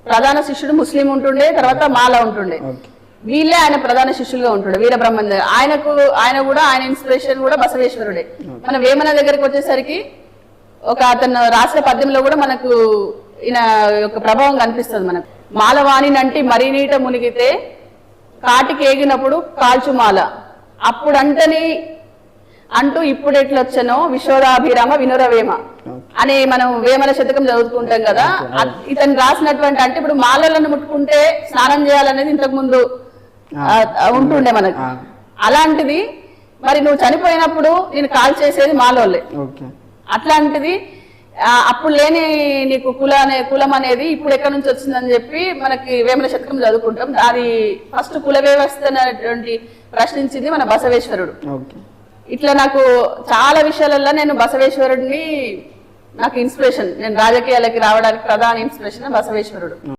ప్రధాన శిష్యుడు ముస్లిం ఉంటుండే, తర్వాత మాల ఉంటుండే. వీళ్ళే ఆయన ప్రధాన శిష్యులుగా ఉంటుండే వీరబ్రహ్మం. ఆయన కూడా ఆయన ఇన్స్పిరేషన్ కూడా బసవేశ్వరుడే. మన వేమన దగ్గరికి వచ్చేసరికి అతను రాసిన పద్యంలో కూడా మనకు ఈయన యొక్క ప్రభావం కనిపిస్తుంది మనకు. మాలవాణి నంటి మరీ నీట మునిగితే కాటికి ఏగినప్పుడు కాల్చుమాల అప్పుడంటని అంటూ ఇప్పుడు ఎట్లొచ్చనో విశ్వదాభిరామ వినురవేమ అని మనం వేమన శతకం చదువుకుంటాం కదా. ఇతను రాసినటువంటి అంటే ఇప్పుడు మాలలను ముట్టుకుంటే స్నానం చేయాలనేది ఇంతకు ముందు ఉంటుండే మనకు. అలాంటిది మరి నువ్వు చనిపోయినప్పుడు నేను కాల్ చేసేది మాలోళ్ళే. అట్లాంటిది అప్పుడు లేని నీకు కులం అనేది ఇప్పుడు ఎక్కడి నుంచి వచ్చిందని చెప్పి మనకి వేమన శతకం చదువుకుంటాం. అది ఫస్ట్ కుల వ్యవస్థ అనేటువంటి ప్రశ్నించింది మన బసవేశ్వరుడు. ఇట్లా నాకు చాలా విషయాలలో నేను బసవేశ్వరుడిని నాకు ఇన్స్పిరేషన్. నేను రాజకీయాలకి రావడానికి ప్రధాన ఇన్స్పిరేషన్ బసవేశ్వరుడు.